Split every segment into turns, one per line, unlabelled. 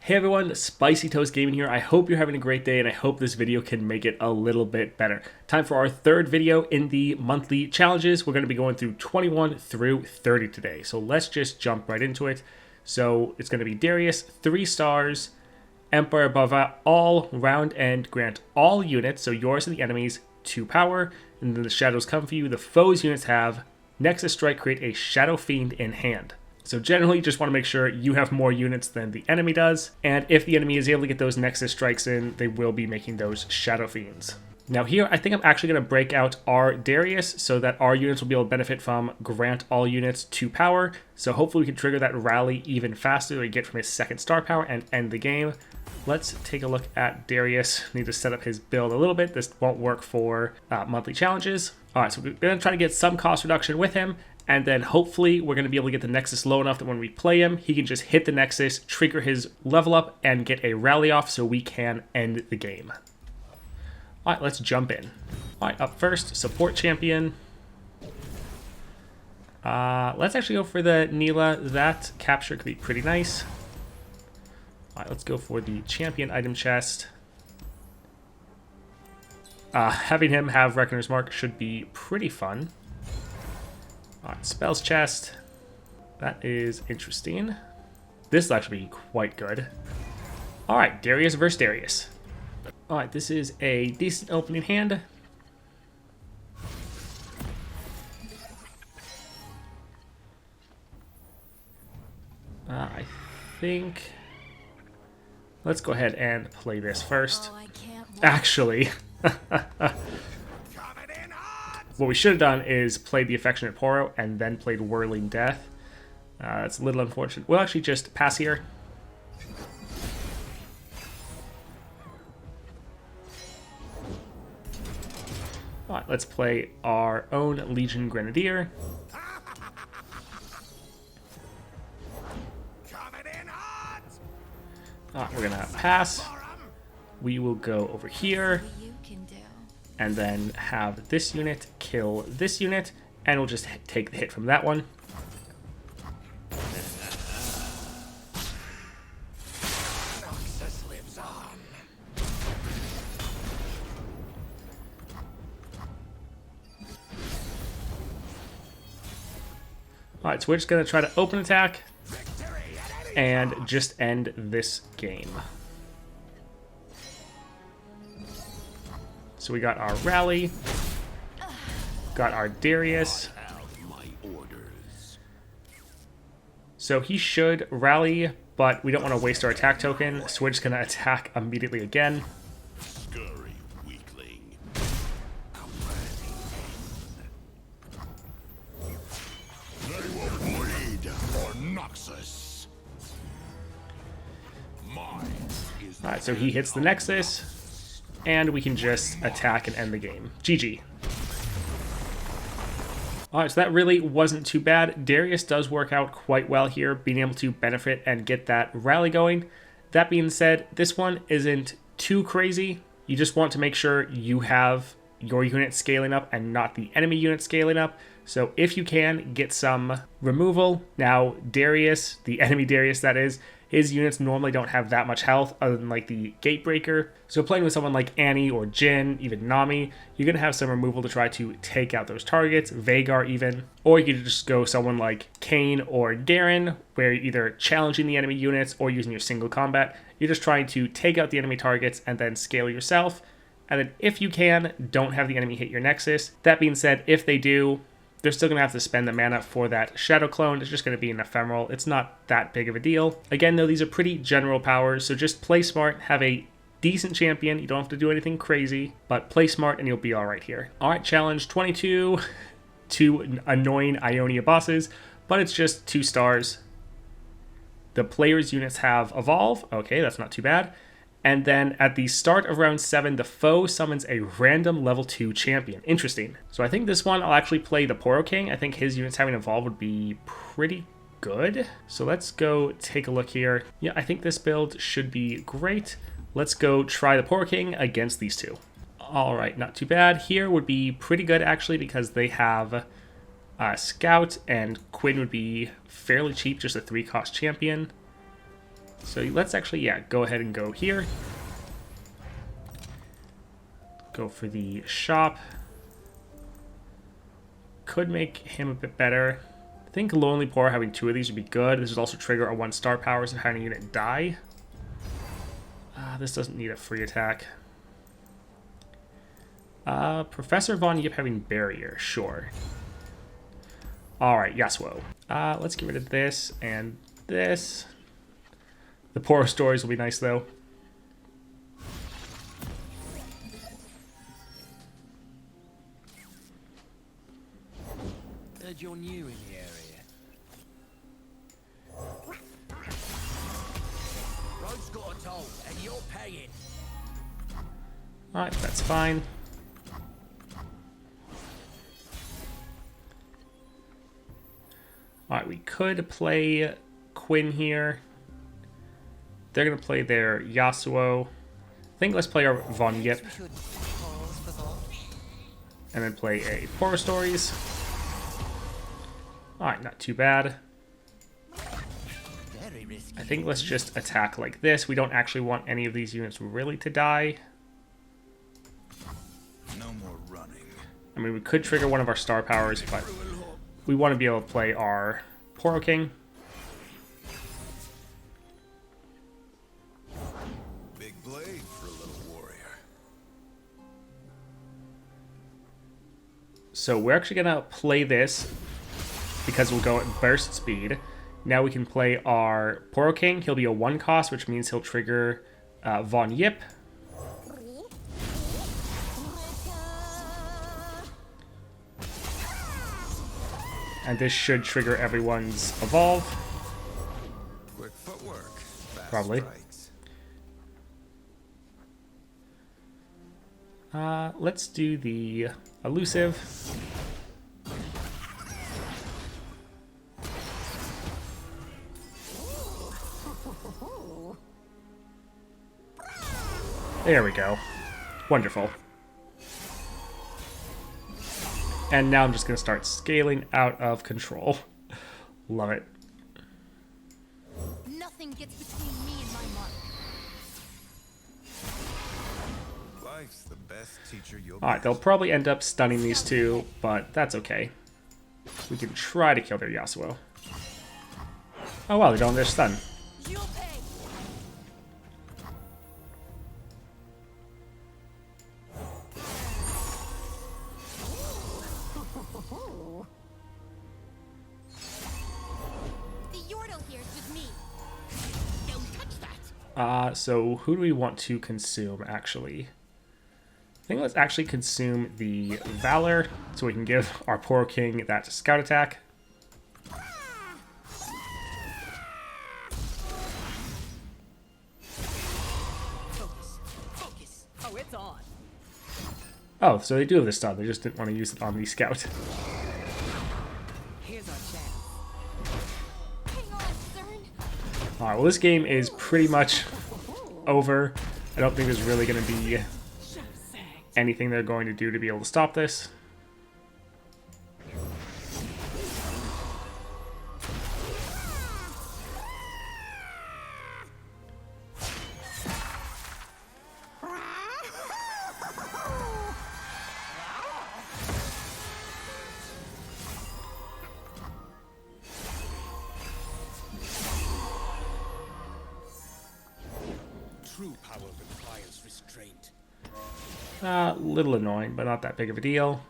Hey everyone, Spicy Toast Gaming here. I hope you're having a great day and I hope this video can make it a little bit better. Time for our third video in the monthly challenges. We're going to be going through 21 through 30 today. So let's just jump right into it. So it's going to be Darius, 3 stars, Empire above all, round and grant all units, so yours and the enemies, 2 power, and then the shadows come for you. The foes units have Nexus Strike, create a Shadow Fiend in hand. So generally, you just want to make sure you have more units than the enemy does, and if the enemy is able to get those Nexus Strikes in, they will be making those Shadow Fiends. Now here, I think I'm actually going to break out our Darius so that our units will be able to benefit from grant all units 2 power, so hopefully we can trigger that rally even faster than we get from his 2nd star power and end the game. Let's take a look at Darius. Need to set up his build a little bit. This won't work for monthly challenges. Alright, so we're going to try to get some cost reduction with him, and then hopefully we're going to be able to get the Nexus low enough that when we play him, he can just hit the Nexus, trigger his level up, and get a rally off so we can end the game. Alright, let's jump in. Alright, up first, support champion. Let's actually go for the Neela. That capture could be pretty nice. Alright, let's go for the champion item chest. Having him have Reckoner's Mark should be pretty fun. Alright, spells chest. That is interesting. This will actually be quite good. Alright, Darius versus Darius. Alright, this is a decent opening hand. I think... Let's go ahead and play this first. Actually... What we should have done is played the Affectionate Poro and then played Whirling Death. That's a little unfortunate. We'll actually just pass here. Alright, let's play our own Legion Grenadier. We're gonna pass. We will go over here. And then have this unit kill this unit, and we'll just take the hit from that one.
Noxus lives on.
Alright, so we're just going to try to open attack and just end this game. So we got our rally, got our Darius. So he should rally, but we don't want to waste our attack token, so we're just going to attack immediately again.
Scurry, weakling. They will bleed for Noxus. Mine is
Alright, so he hits the Nexus. And we can just attack and end the game. GG. Alright, so that really wasn't too bad. Darius does work out quite well here, being able to benefit and get that rally going. That being said, this one isn't too crazy. You just want to make sure you have your unit scaling up and not the enemy unit scaling up. So if you can, get some removal. Now, Darius, the enemy Darius that is, his units normally don't have that much health other than like the Gatebreaker. So playing with someone like Annie or Jhin, even Nami, you're going to have some removal to try to take out those targets, Veigar even. Or you could just go someone like Kayn or Garen, where you're either challenging the enemy units or using your single combat. You're just trying to take out the enemy targets and then scale yourself. And then if you can, don't have the enemy hit your Nexus. That being said, if they do, they're still going to have to spend the mana for that Shadow Clone. It's just going to be an ephemeral. It's not that big of a deal. Again, though, these are pretty general powers, so just play smart, have a decent champion. You don't have to do anything crazy, but play smart and you'll be all right here. All right, challenge 22, 2 annoying Ionia bosses, but it's just 2 stars. The player's units have Evolve. Okay, that's not too bad. And then at the start of round 7, the foe summons a random level 2 champion. Interesting. So I think this one I'll actually play the Poro King. I think his units having Evolve would be pretty good. So let's go take a look here. Yeah, I think this build should be great. Let's go try the Poro King against these two. All right, not too bad. Here would be pretty good actually because they have Scout, and Quinn would be fairly cheap, just a 3-cost champion. So let's actually, yeah, go ahead and go here. Go for the shop. Could make him a bit better. I think Lonely Poor having 2 of these would be good. This would also trigger a 1-star powers and having a unit die. This doesn't need a free attack. Professor Von Yip having barrier, sure. Alright, Yasuo. Let's get rid of this and this. The Poro stories will be nice though.
Heard you're new in the area.
Road's got a toll, and you're paying.
Alright, that's fine. Alright, we could play Quinn here. They're going to play their Yasuo. I think let's play our Von Yip.
We should pause for thought.
And then play a Poro Stories. Alright, not too bad.
Very risky.
I think let's just attack like this. We don't actually want any of these units really to die.
No more running.
I mean, we could trigger one of our star powers, but we want to be able to play our Poro King.
Big blade for a little warrior.
So we're actually going to play this because we'll go at burst speed. Now we can play our Poro King. He'll be a 1 cost, which means he'll trigger Von Yip. And this should trigger everyone's Evolve.
Quick footwork. Fast
Probably.
strikes.
Let's do the Elusive. There we go. Wonderful. And now I'm just going to start scaling out of control. Love it.
Nothing gets between me and my mark.
Life's the best teacher you'll
Alright, they'll probably end up stunning these two, but that's okay. We can try to kill their Yasuo. Oh wow, they don't have their stun.
You'll pay. The Yordle here's with me. Don't touch that.
So who do we want to consume, actually? I think let's actually consume the Valor, so we can give our Poro King that scout attack.
Focus. Focus. Oh, it's on.
Oh, so they do have the stun, they just didn't want to use it on the scout.
Here's our chance.
Hang on, Cern.
Alright, well this game is pretty much over. I don't think there's really going to be anything they're going to do to be able to stop this.
True power requires restraint.
Little annoying, but not that big of a deal.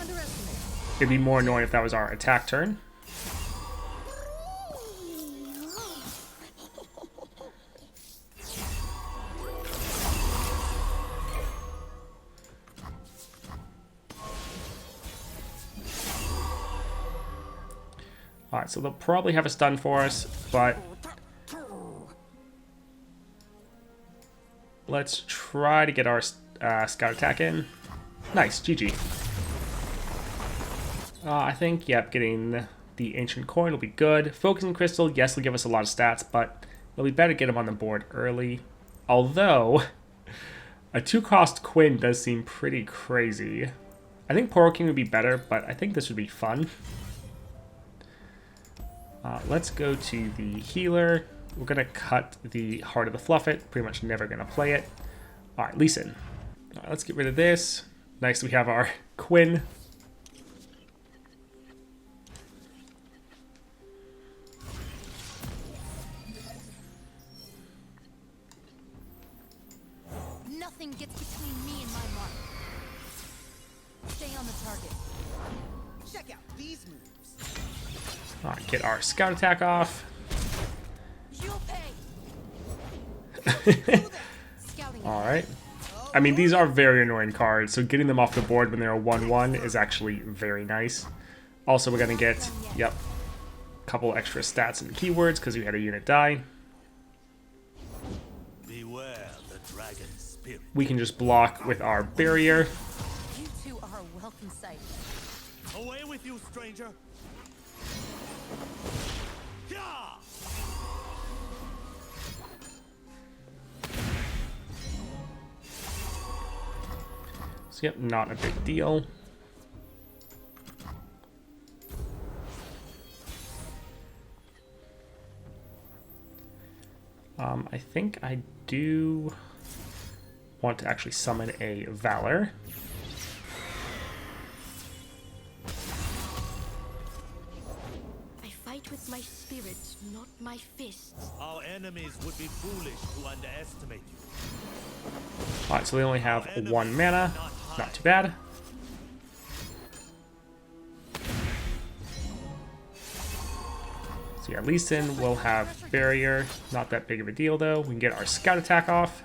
Underestimate.
It'd be more annoying if that was our attack turn. Alright, so they'll probably have a stun for us, but let's try to get our scout attack in. Nice, GG. I think, yep, getting the Ancient Coin will be good. Focusing Crystal, yes, will give us a lot of stats, but it'll be better to get him on the board early. Although, a 2-cost Quinn does seem pretty crazy. I think Poro King would be better, but I think this would be fun. Let's go to the healer. We're going to cut the Heart of the Fluffet. Pretty much never going to play it. All right, Lee Sin. All right, let's get rid of this. Nice, we have our Quinn.
Nothing gets between me and my mark. Stay on the target.
Check out these moves.
All right, get our Scout Attack off.
You'll pay. Scouting.
All right. I mean, these are very annoying cards, so getting them off the board when they're a 1/1 is actually very nice. Also, we're going to get, yep, a couple extra stats and keywords because we had a unit die.
Beware the dragon spirit.
We can just block with our barrier.
You two are a welcome sight.
Away with you, stranger. Yeah!
So, yep, not a big deal. I think I do want to actually summon a Valor.
I fight with my spirit, not my fists.
Our enemies would be foolish to underestimate you.
Alright, so they only have 1 mana. Not too bad. So yeah, Lee Sin will have barrier. Not that big of a deal though. We can get our Scout Attack off.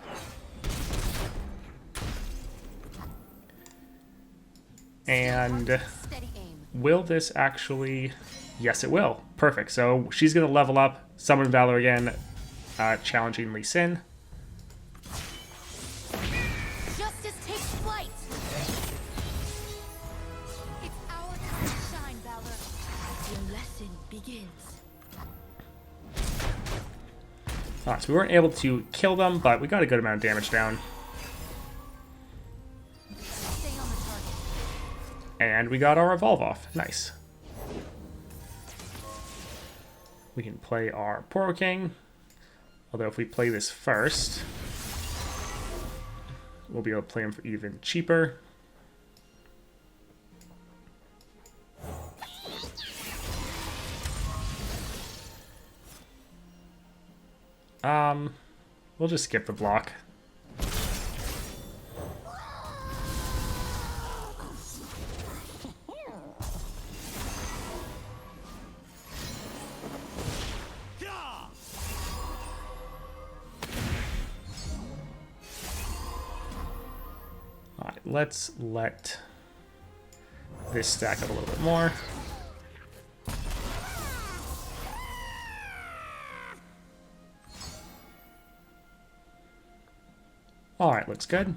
And
Steady aim.
will this actually... Yes, it will. Perfect. So she's going to level up, summon Valor again, challenging Lee Sin.
Justice takes flight. It's our time to shine, Valor. Your lesson begins.
Alright, so we weren't able to kill them, but we got a good amount of damage down.
Stay on the target.
And we got our Evolve off. Nice. We can play our Poro King. Although if we play this first, we'll be able to play him for even cheaper. We'll just skip the block.
Yeah!
Alright, let's let this stack up a little bit more. Alright, looks good.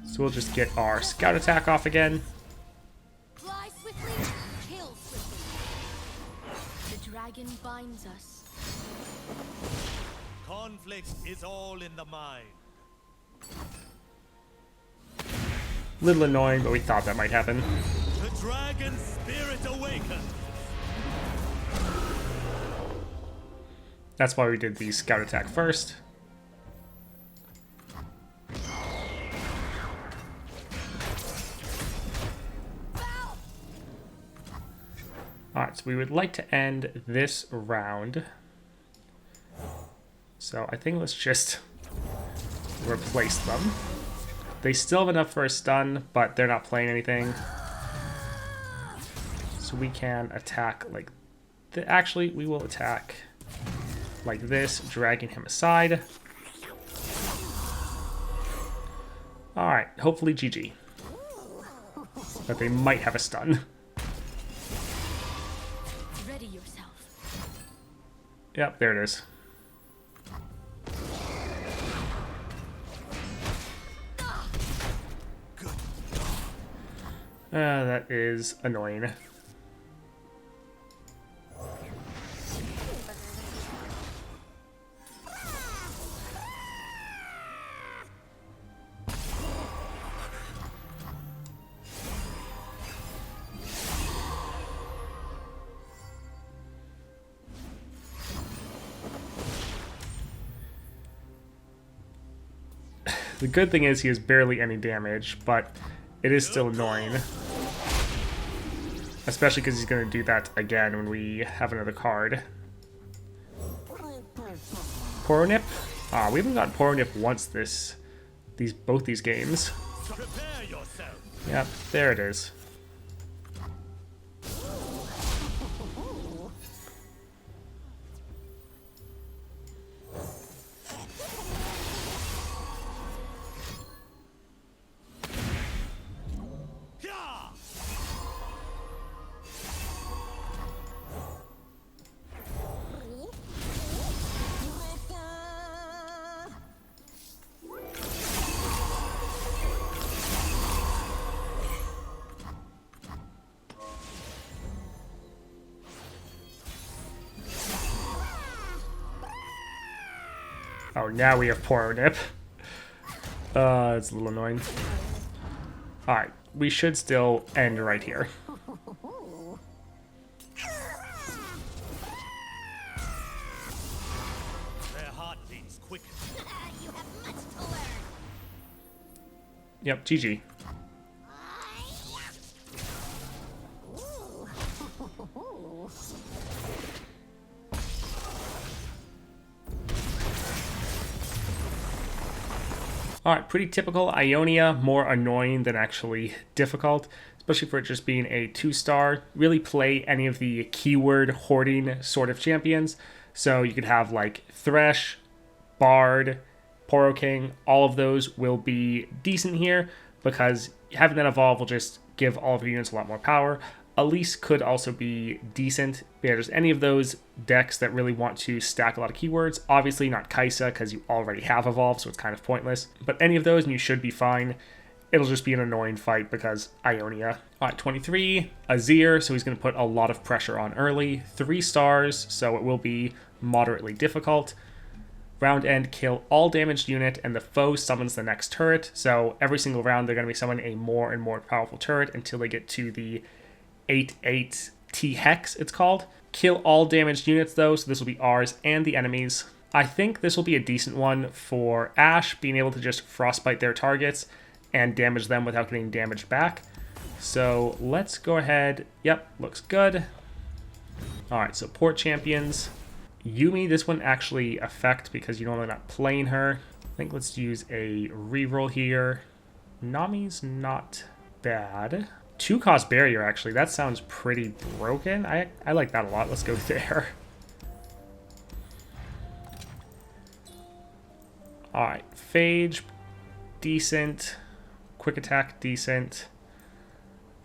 So we'll just get our Scout Attack off again.
Fly swiftly, kill swiftly. The dragon binds us.
Conflict is all in the mind.
Little annoying, but we thought that might happen.
The dragon spirit awakens.
That's why we did the Scout Attack first. Alright, so we would like to end this round. So I think let's just replace them. They still have enough for a stun, but they're not playing anything. So we can attack like... Actually, we will attack like this, dragging him aside. Alright, hopefully GG. But they might have a stun.
Ready yourself.
Yep, there it is. That is annoying. The good thing is he has barely any damage, but it is still annoying. Especially because he's going to do that again when we have another card. Poronip? Ah, we haven't gotten Poronip once both these games.
Prepare yourself.
Yep, there it is.
Yeah!
Oh, now we have Poronip. It's a little annoying. Alright, we should still end right here.
Their heartbeats quicken.
You have much to learn.
Yep, GG. Alright, pretty typical Ionia, more annoying than actually difficult, especially for it just being a 2-star. Really play any of the keyword hoarding sort of champions. So you could have like Thresh, Bard, Poro King, all of those will be decent here because having that evolve will just give all of your units a lot more power. Elise could also be decent. Yeah, just any of those decks that really want to stack a lot of keywords. Obviously not Kaisa because you already have Evolve, so it's kind of pointless. But any of those and you should be fine. It'll just be an annoying fight because Ionia. Alright, 23, Azir, so he's going to put a lot of pressure on early. 3 stars, so it will be moderately difficult. Round end, kill all damaged unit and the foe summons the next turret. So every single round they're going to be summoning a more and more powerful turret until they get to the 8/8 T-Hex, it's called. Kill all damaged units though, so this will be ours and the enemies. I think this will be a decent one for Ashe, being able to just frostbite their targets and damage them without getting damaged back. So let's go ahead. Yep, looks good. Alright, so port champions. Yuumi, this one actually affect because you're normally not playing her. I think let's use a reroll here. Nami's not bad. 2-cost barrier, actually. That sounds pretty broken. I like that a lot. Let's go there. Alright. Phage, decent. Quick attack, decent.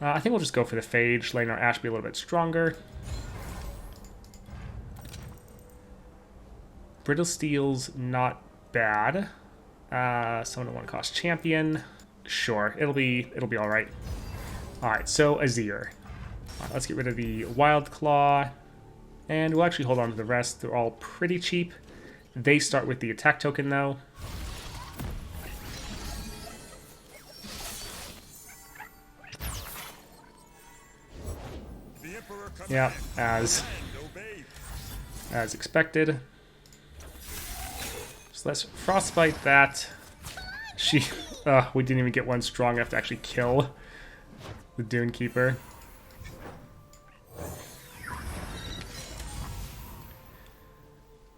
I think we'll just go for the Phage, letting our Ashe be a little bit stronger. Brittle Steel's not bad. Someone to 1-cost champion. Sure, it'll be alright. Alright, so Azir. Let's get rid of the Wild Claw. And we'll actually hold on to the rest. They're all pretty cheap. They start with the attack token, though. Yeah, as expected. So let's frostbite that. We didn't even get one strong enough to actually kill the Dune Keeper.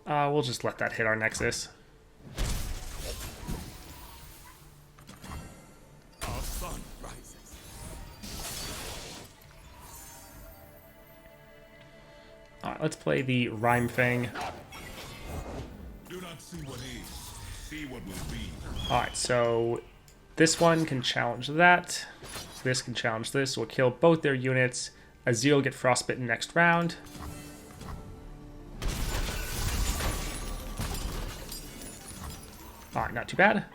We'll just let that hit our Nexus.
Our sun rises.
Alright, let's play the Rhyme Fang.
Do not see what is, see what will be.
Alright, so this one can challenge that. This can challenge this. We'll kill both their units. Azir will get frostbitten next round. Alright, not too bad.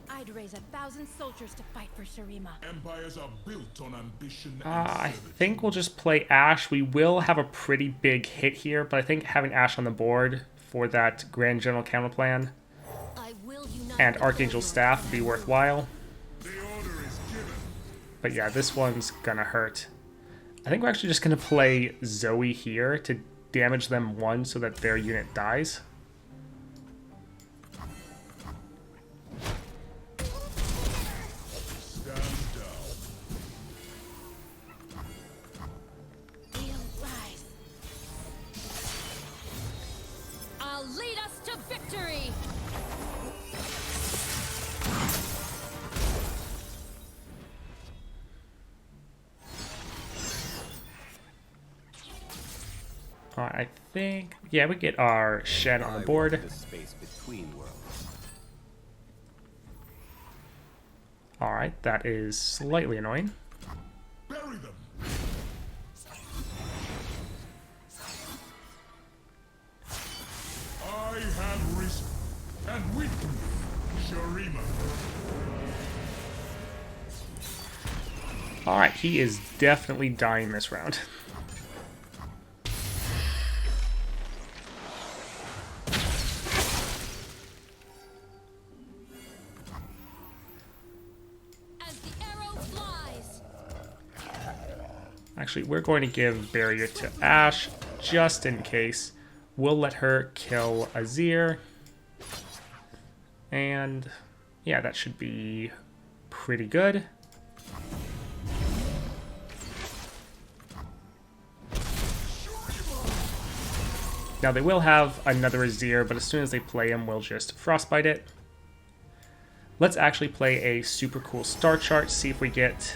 I'd raise 1,000 soldiers to fight for Shurima.
Empires are built on ambition and
I
servitude.
think we'll just play Ashe. We will have a pretty big hit here, but I think having Ashe on the board for that Grand General counter plan
I will unite
and
the
Archangel
Warlords.
Staff would be worthwhile.
The order is given.
But yeah, this one's gonna hurt. I think we're actually just gonna play Zoe here to damage them 1 so that their unit dies.
Stand down.
We'll rise. I'll lead us to victory.
Alright, I think, yeah, we get our Shen on the board.
The space between worlds.
Alright, that is slightly annoying.
Bury them. I have risen and weakened Shurima.
Alright, he is definitely dying this round.
As the arrow flies.
Actually, we're going to give Barrier to Ashe just in case. We'll let her kill Azir. And yeah, that should be pretty good. Now they will have another Azir, but as soon as they play him, we'll just Frostbite it. Let's actually play a super cool star chart, see if we get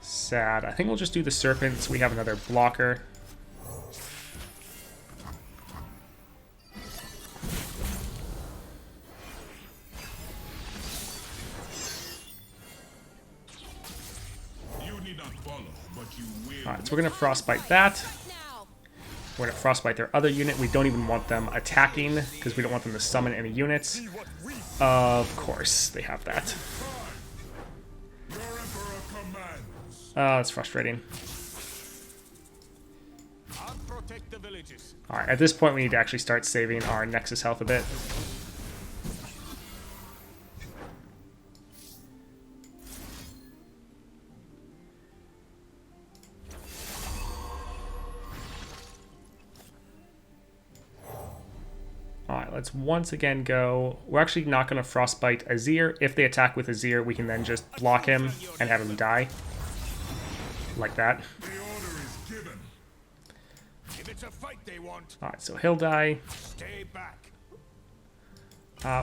sad. I think we'll just do the Serpents. We have another blocker.
You need not follow, but you will.
Alright, so we're going to Frostbite that.
Now.
We're going to Frostbite their other unit. We don't even want them attacking because we don't want them to summon any units. Of course, they have that.
Your emperor commands.
Oh, that's frustrating.
I'll protect the villages.
Alright, at this point we need to actually start saving our Nexus health a bit. Alright, let's once again go. We're actually not going to Frostbite Azir. If they attack with Azir, we can then just block him and have him die. Like that.
The order is given.
If it's a fight they want,
Alright, so he'll die.
stay back.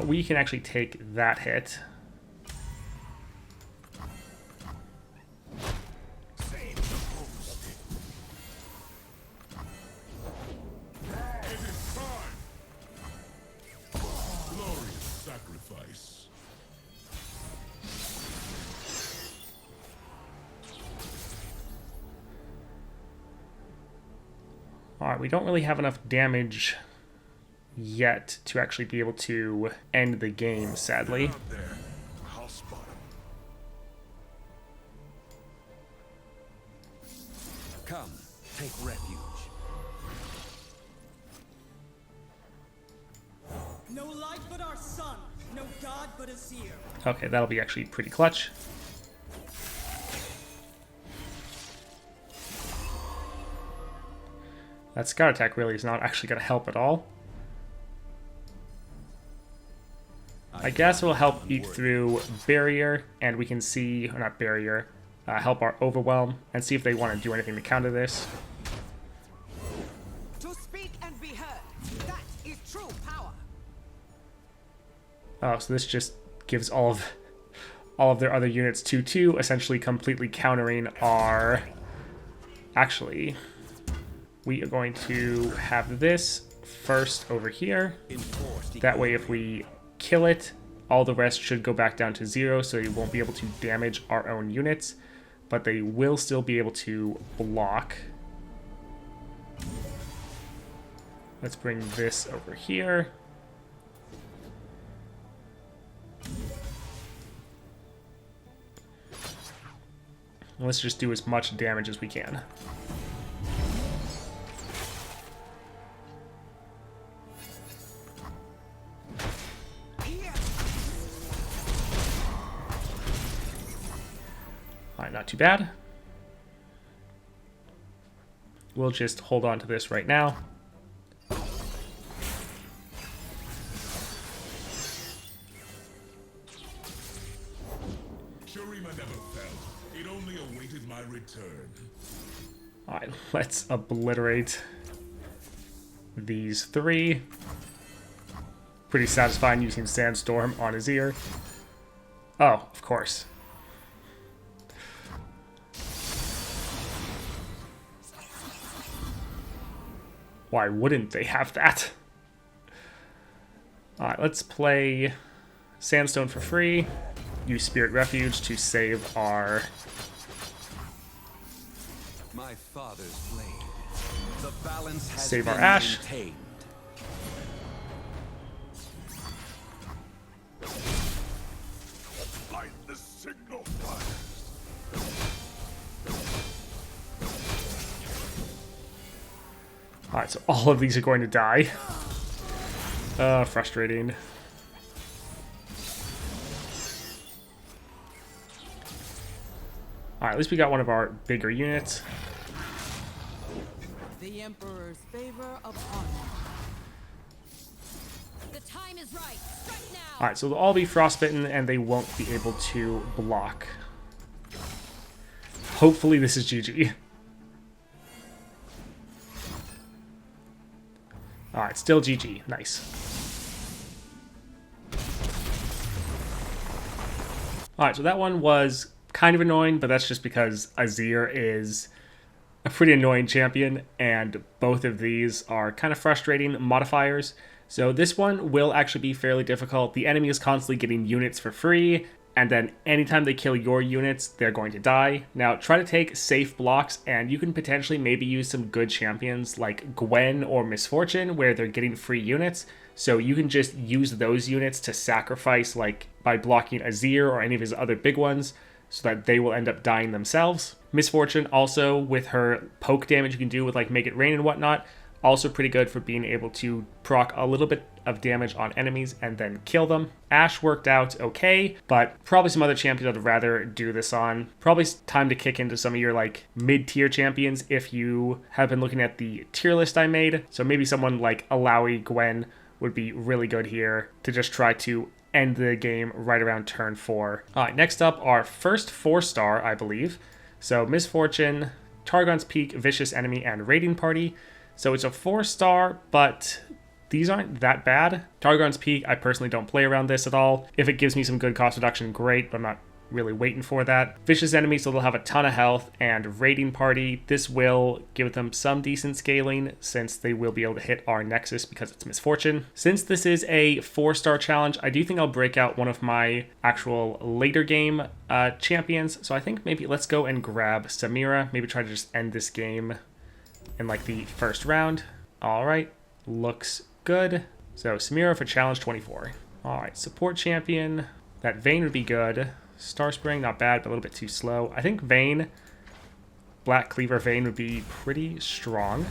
We can actually take that hit.
Save the post.
It is time. Glorious sacrifice.
Alright, we don't really have enough damage yet to actually be able to end the game, sadly.
Out there. I'll spot him.
Come, take refuge.
No light but our sun, no god but Azir.
Okay, that'll be actually pretty clutch. That Scout attack really is not actually going to help at all. I guess it will help eat through Barrier, and we can see, or not Barrier, help our Overwhelm, and see if they want to do anything to counter this.
To speak and be heard, that is true power.
Oh, so this just gives all of their other units 2/2, essentially completely countering our... Actually, we are going to have this first over here.
Enforced
That way, if we kill it, all the rest should go back down to 0, so they won't be able to damage our own units, but they will still be able to block. Let's bring this over here. Let's just do as much damage as we can. Alright, not too bad. we'll just hold on to this right now.
Shurima never fell. It only awaited my return.
Alright, let's obliterate these 3. Pretty satisfying using Sandstorm on his ear. Oh, of course. Why wouldn't they have that? Alright, let's play Sandstone for free. Use Spirit Refuge to save our...
My father's blade. The balance has
Save our
been
Ash.
maintained.
Light the signal fires.
Alright, so all of these are going to die. Frustrating. Alright, at least we got one of our bigger units.
The Emperor's favor upon
The time is right. Strike now.
Alright, so they'll all be frostbitten and they won't be able to block. Hopefully this is GG. Alright, still GG. Nice. Alright, so that one was kind of annoying, but that's just because Azir is a pretty annoying champion, and both of these are kind of frustrating modifiers. So this one will actually be fairly difficult. The enemy is constantly getting units for free, and then anytime they kill your units, they're going to die. Now, try to take safe blocks, and you can potentially maybe use some good champions like Gwen or Miss Fortune, where they're getting free units. So you can just use those units to sacrifice, like by blocking Azir or any of his other big ones, so that they will end up dying themselves. Miss Fortune also, with her poke damage you can do with like Make It Rain and whatnot, also pretty good for being able to proc a little bit of damage on enemies and then kill them. Ashe worked out okay, but probably some other champions I'd rather do this on. Probably time to kick into some of your like mid-tier champions if you have been looking at the tier list I made. So maybe someone like Alawi Gwen would be really good here to just try to end the game right around turn 4. Alright, next up, our first 4-star, I believe. So Miss Fortune, Targon's Peak, Vicious Enemy, and Raiding Party. So it's a 4-star, but these aren't that bad. Targon's Peak, I personally don't play around this at all. If it gives me some good cost reduction, great, but I'm not really waiting for that. Vicious Enemy, so they'll have a ton of health, and Raiding Party, this will give them some decent scaling since they will be able to hit our Nexus because it's Miss Fortune. Since this is a 4-star challenge, I do think I'll break out one of my actual later game champions. So I think maybe let's go and grab Samira, maybe try to just end this game in like the first round. All right, looks good. So Samira for challenge 24. All right, support champion, that Vayne would be good. Star Spring, not bad, but a little bit too slow. I think Vayne, Black Cleaver Vayne would be pretty strong.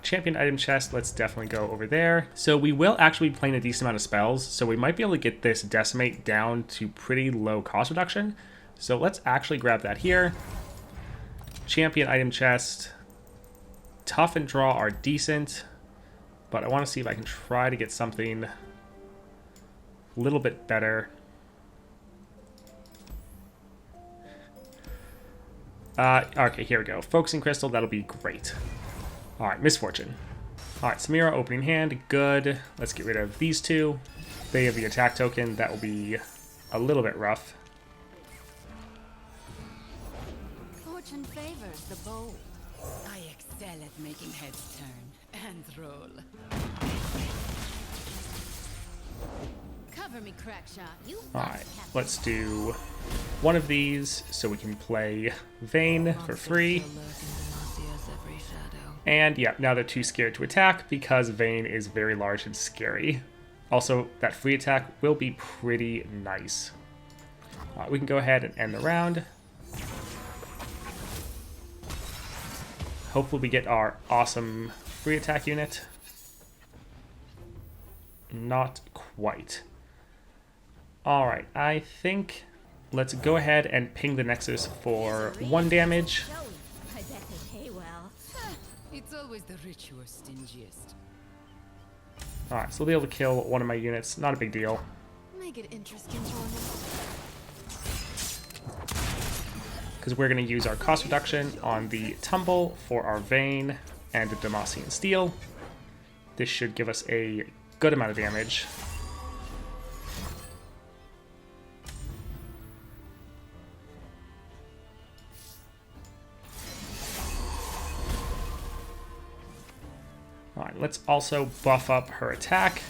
Champion item chest, let's definitely go over there. So we will actually be playing a decent amount of spells, so we might be able to get this Decimate down to pretty low cost reduction. So let's actually grab that here. Champion item chest. Tough and Draw are decent, but I want to see if I can try to get something a little bit better. Okay, here we go. Focusing Crystal, that'll be great. Alright, Miss Fortune. Alright, Samira, opening hand, good. Let's get rid of these two. They have the attack token, that will be a little bit rough.
Fortune favors the bold.
I excel at making heads turn and roll.
Cover me, Crackshot. You
Alright, let's do one of these so we can play Vayne for free. And yeah, now they're too scared to attack because Vayne is very large and scary. Also, that free attack will be pretty nice. We can go ahead and end the round. Hopefully we get our awesome free attack unit. Not quite. Alright, I think let's go ahead and ping the Nexus for 1 damage.
It's always the rich who are stingiest.
Alright, so they'll be able to kill one of my units. Not a big deal.
Make it interesting for me.
Because we're going to use our cost reduction on the Tumble for our Vein and the Demacian Steel. This should give us a good amount of damage. Alright, let's also buff up her attack.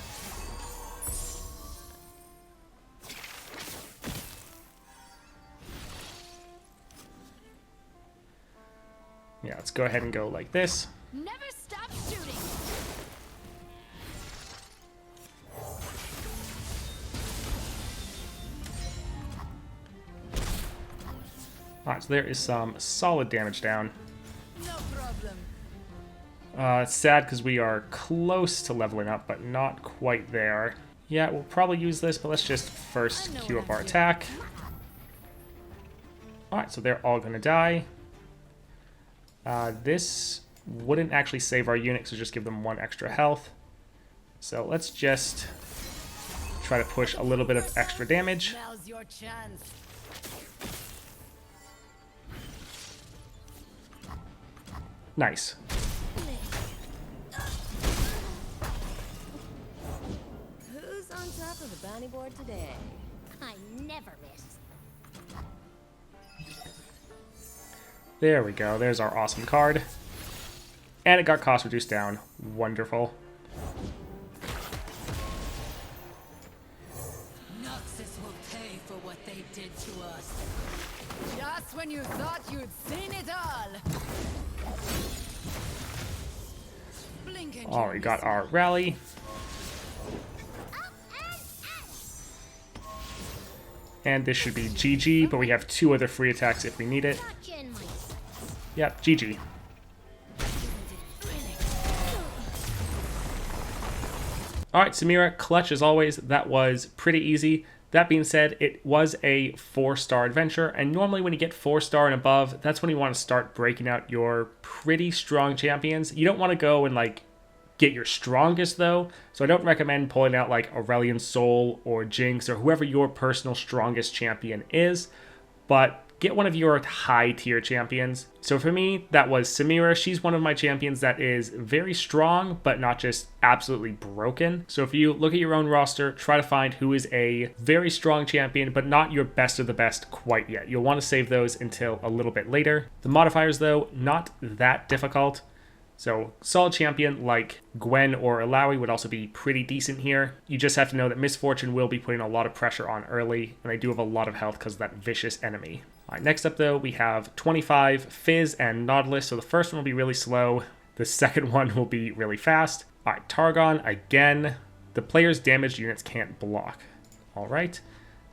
Yeah, let's go ahead and go like this.
Never stop shooting.
Alright, so there is some solid damage down.
No problem.
It's sad because we are close to leveling up, but not quite there. Yeah, we'll probably use this, but let's just first queue up our attack. Alright, so they're all going to die. This wouldn't actually save our unit, so just give them 1 extra health. So let's just try to push a little bit of extra damage.
Now's your chance.
Nice.
Who's on top of the bounty board today?
I never miss.
There we go. There's our awesome card. And it got cost reduced down. Wonderful.
Noxus will pay for what they did to us. Just when you thought you'd seen it all. Blink and
Oh, we got our rally. And this should be GG, but we have 2 other free attacks if we need it.
Gotcha in my sights.
Yep, GG. Alright, Samira, clutch as always. That was pretty easy. That being said, it was a 4-star adventure, and normally when you get 4-star and above, that's when you want to start breaking out your pretty strong champions. You don't want to go and like get your strongest though, so I don't recommend pulling out like Aurelion Sol or Jinx or whoever your personal strongest champion is, but get one of your high tier champions. So for me, that was Samira. She's one of my champions that is very strong, but not just absolutely broken. So if you look at your own roster, try to find who is a very strong champion, but not your best of the best quite yet. You'll want to save those until a little bit later. The modifiers though, not that difficult. So solid champion like Gwen or Illaoi would also be pretty decent here. You just have to know that Miss Fortune will be putting a lot of pressure on early, and they do have a lot of health because of that vicious enemy. All right, next up though, we have 25, Fizz, and Nautilus. So the first one will be really slow. The second one will be really fast. All right, Targon, again, the player's damaged units can't block. All right,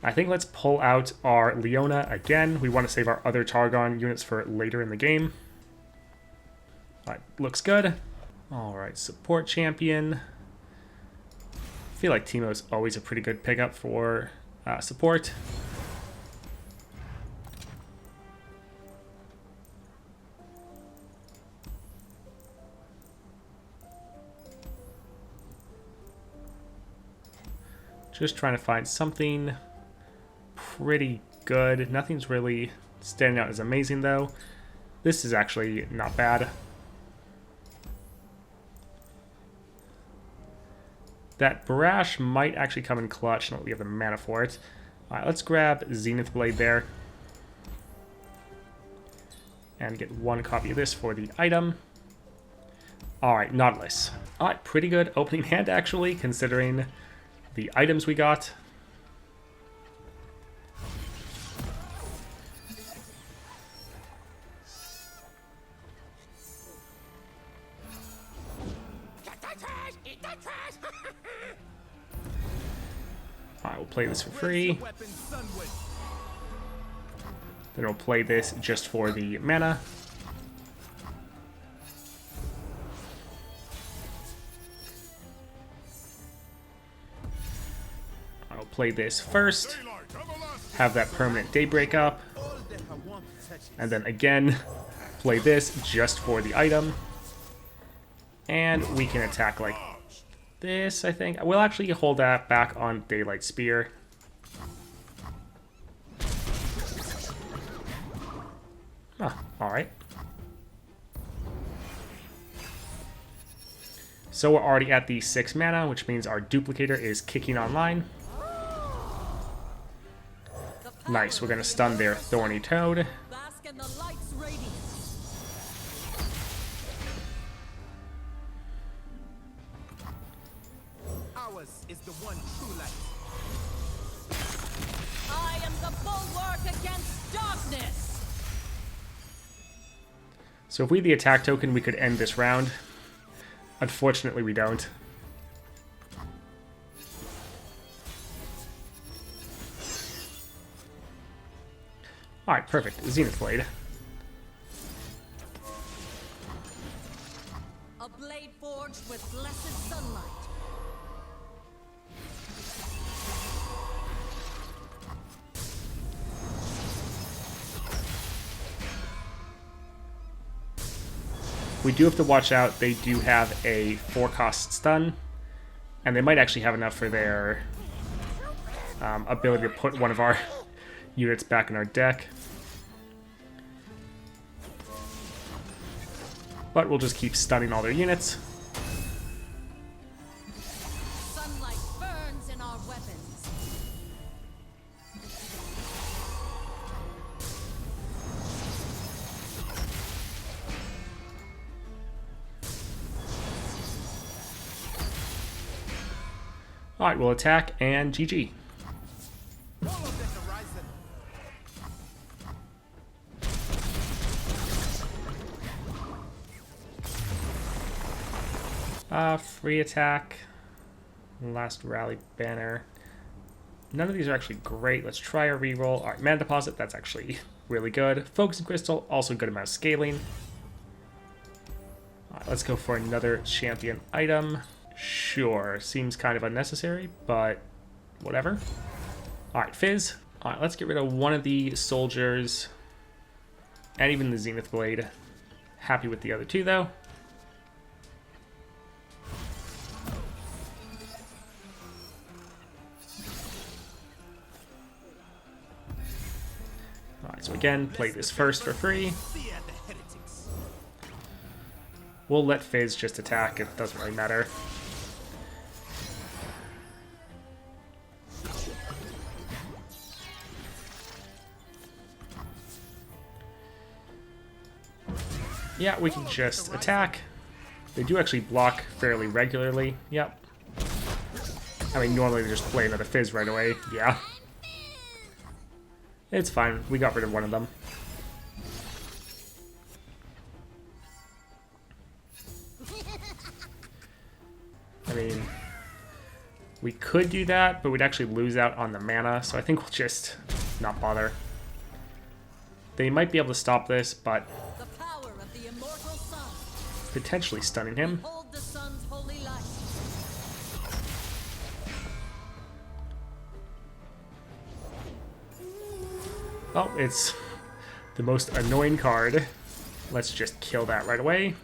I think let's pull out our Leona again. We want to save our other Targon units for later in the game. All right, looks good. All right, support champion. I feel like Teemo's always a pretty good pickup for support. Just trying to find something pretty good. Nothing's really standing out as amazing though. This is actually not bad. That Barash might actually come in clutch, and we have the mana for it. Alright, let's grab Zenith Blade there. And get 1 copy of this for the item. Alright, Nautilus. Alright, pretty good opening hand actually, considering the items we got. Alright, we'll play this for free. Then we'll play this just for the mana. I'll play this first. Have that permanent Daybreak up. And then again, play this just for the item. And we can attack like this, I think. We'll actually hold that back on Daylight Spear. Huh, alright. So we're already at the 6 mana, which means our duplicator is kicking online. Nice, we're going to stun their Thorny Toad.
Bask in the light's radiance.
Ours is the one true light.
I am the bulwark against darkness.
So if we had the attack token, we could end this round. Unfortunately, we don't. Alright, perfect. Zenith Blade.
A blade forged with blessed sunlight.
We do have to watch out. They do have a 4-cost stun, and they might actually have enough for their ability to put one of our units back in our deck. But we'll just keep stunning all their units.
Sunlight burns in our weapons.
Alright, we'll attack, and GG.
Follow the horizon.
Free attack. Last rally banner. None of these are actually great. Let's try a reroll. Alright, mana deposit, that's actually really good. Focusing crystal, also good amount of scaling. Alright, let's go for another champion item. Sure, seems kind of unnecessary, but whatever. Alright, Fizz. Alright, let's get rid of one of the soldiers. And even the Zenith Blade. Happy with the other two, though. Alright, so again, play this first for free.
See at the heretics.
We'll let Fizz just attack, it doesn't really matter. Yeah, we can just attack. They do actually block fairly regularly. Yep. I mean, normally they just play another Fizz right away. Yeah. It's fine. We got rid of one of them. I mean, we could do that, but we'd actually lose out on the mana, so I think we'll just not bother. They might be able to stop this, but
The power of the immortal sun.
potentially stunning him.
Hold the sun's holy light.
Oh, it's the most annoying card. Let's just kill that right away.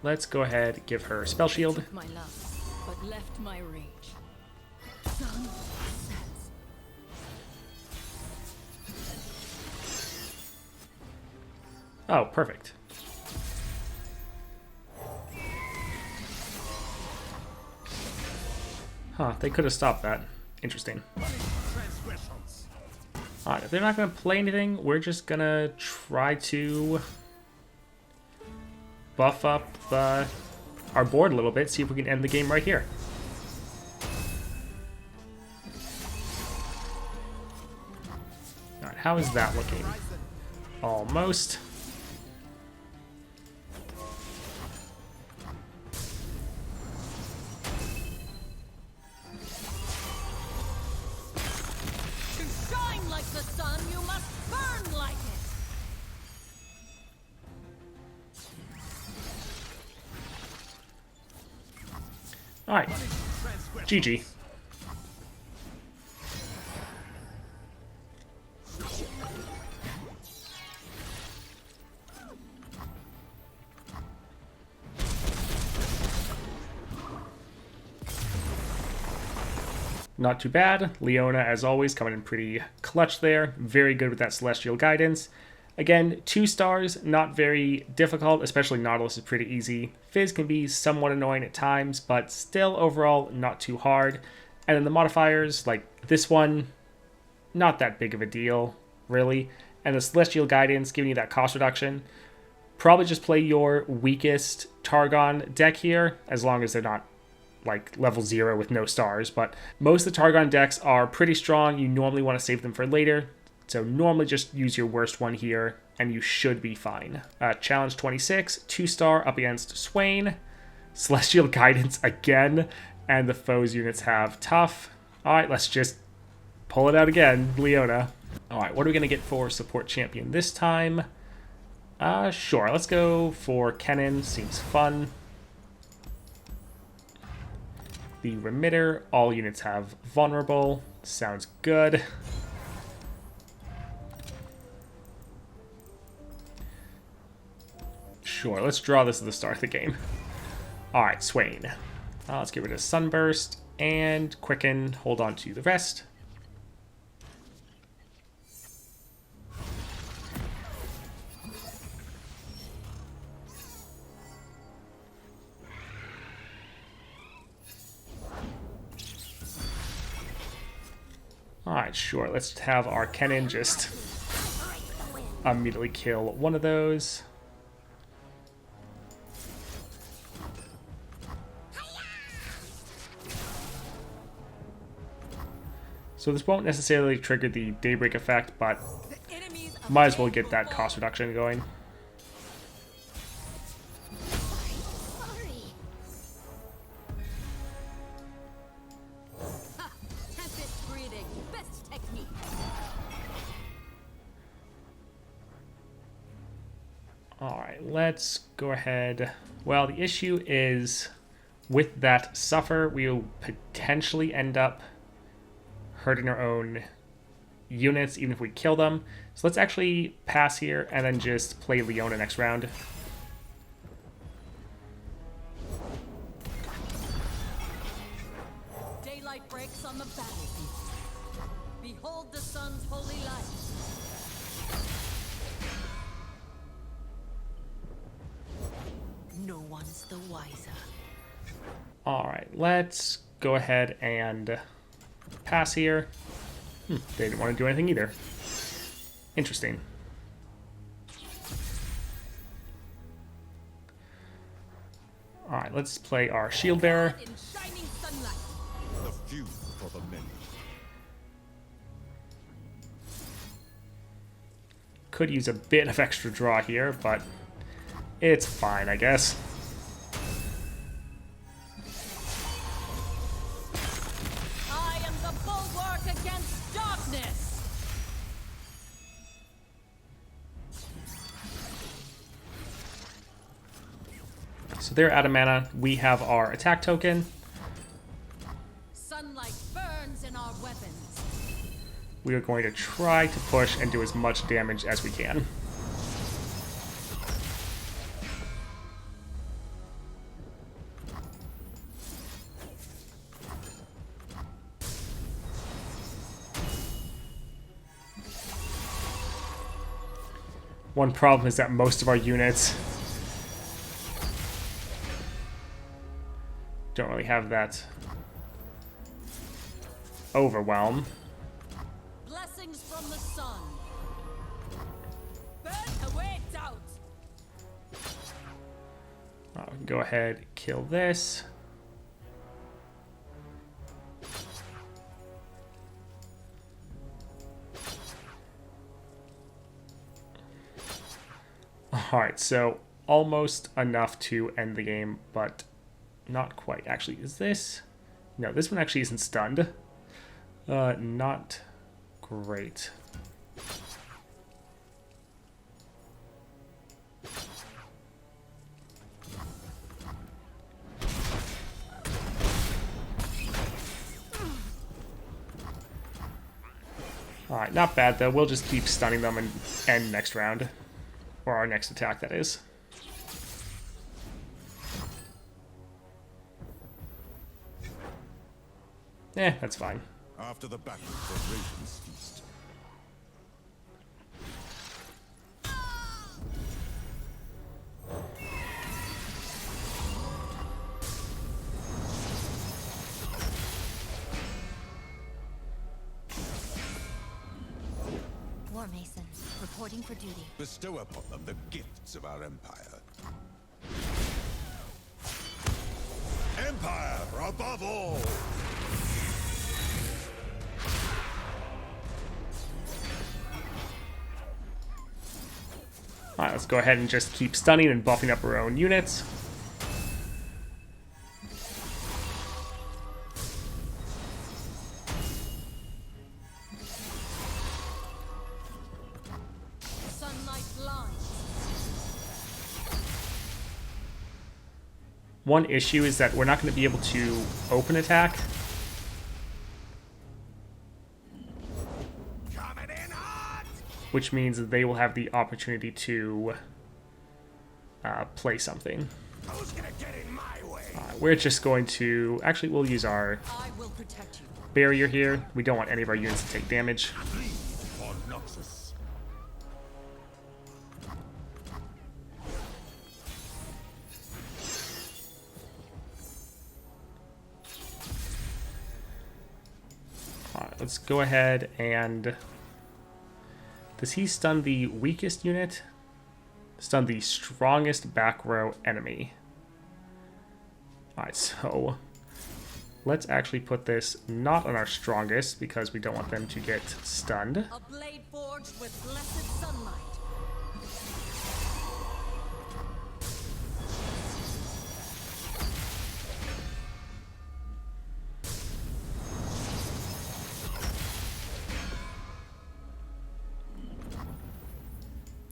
Let's go ahead, give her Spell Shield.
Took my love, but left my rage. Sun sets.
Oh, perfect. Huh, they could have stopped that. Interesting.
Transgressions.
Alright, if they're not going to play anything, we're just going to try to buff up our board a little bit, see if we can end the game right here. Alright, how is that looking? Almost.
To shine like the sun, you must burn like it.
Alright, GG. Not too bad. Leona, as always, coming in pretty clutch there. Very good with that Celestial Guidance. Again, 2 stars, not very difficult, especially Nautilus is pretty easy. Fizz can be somewhat annoying at times, but still overall not too hard. And then the modifiers, like this one, not that big of a deal, really. And the Celestial Guidance giving you that cost reduction. Probably just play your weakest Targon deck here, as long as they're not like level 0 with no stars. But most of the Targon decks are pretty strong. You normally want to save them for later. So normally just use your worst one here, and you should be fine. Challenge 26, 2-star up against Swain. Celestial Guidance again, and the foes units have tough. Alright, let's just pull it out again, Leona. Alright, what are we going to get for support champion this time? Sure, let's go for Kennen, seems fun. The Remitter, all units have vulnerable, sounds good. Sure, let's draw this at the start of the game. Alright, Swain. Let's get rid of Sunburst and Quicken, hold on to the rest. Alright, sure, let's have our Kennen just immediately kill one of those. So this won't necessarily trigger the Daybreak effect, but might as well get that cost reduction going. Alright, let's go ahead. Well, the issue is with that Suffer, we'll potentially end up hurting our own units, even if we kill them. So let's actually pass here and then just play Leona next round.
Daylight breaks on the battlefield. Behold the sun's holy light. No one's the wiser.
Alright, let's go ahead and pass here. They didn't want to do anything either. Interesting. Alright, let's play our Shield Bearer.
In shining sunlight.
The few for the many.
Could use a bit of extra draw here, but it's fine, I guess.
I am the bulwark against darkness.
So they're out of mana. We have our attack token.
Sunlight burns in our weapons.
We are going to try to push and do as much damage as we can. One problem is that most of our units don't really have that overwhelm.
Blessings from the sun. Burn away doubt.
Go ahead, kill this. Alright, so almost enough to end the game, but not quite. Actually, is this? No, this one actually isn't stunned. Not great. Alright, not bad though. We'll just keep stunning them and end next round. Or our next attack, that is. That's fine.
After the battle, the ravens feast.
War Mason, reporting for duty.
Bestow upon them the gifts of our empire. Empire above all!
Alright, let's go ahead and just keep stunning and buffing up our own units.
Sunlight blinds.
One issue is that we're not going to be able to open attack.
Coming in hot!
Which means that they will have the opportunity to play something.
Who's gonna get in my way?
We're just going to... Actually, we'll use our
I will protect you.
barrier here. We don't want any of our units to take damage.
Bleed for Noxus.
Alright, let's go ahead and... Does he stun the weakest unit? Stun the strongest back row enemy. Alright, so... Let's actually put this not on our strongest because we don't want them to get stunned.
A blade forged with blessed sunlight.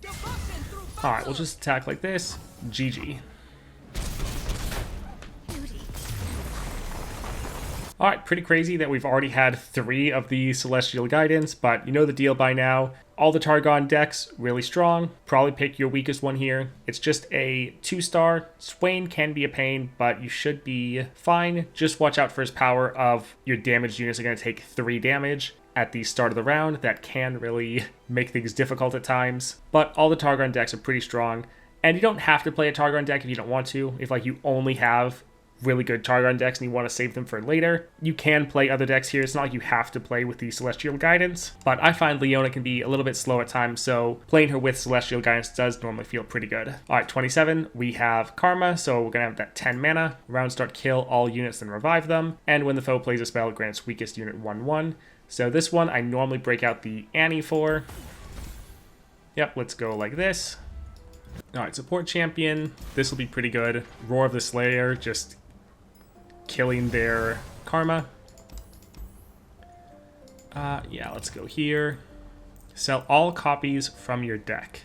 Devotion through
Alright, we'll just attack like this. GG. Alright, pretty crazy that we've already had 3 of the Celestial Guidance, but you know the deal by now. All the Targon decks, really strong. Probably pick your weakest one here. It's just a 2-star. Swain can be a pain, but you should be fine. Just watch out for his power of your damaged units are going to take 3 damage at the start of the round. That can really make things difficult at times. But all the Targon decks are pretty strong. And you don't have to play a Targon deck if you don't want to. If like you only have really good Targon decks and you want to save them for later, you can play other decks here. It's not like you have to play with the Celestial Guidance, but I find Leona can be a little bit slow at times, so playing her with Celestial Guidance does normally feel pretty good. Alright, 27, we have Karma, so we're going to have that 10 mana. Round start, kill all units and revive them, and when the foe plays a spell, it grants weakest unit 1/1. So this one I normally break out the Annie for. Yep, let's go like this. Alright, support champion, this will be pretty good. Roar of the Slayer, just killing their Karma. Yeah, let's go here. Sell all copies from your deck.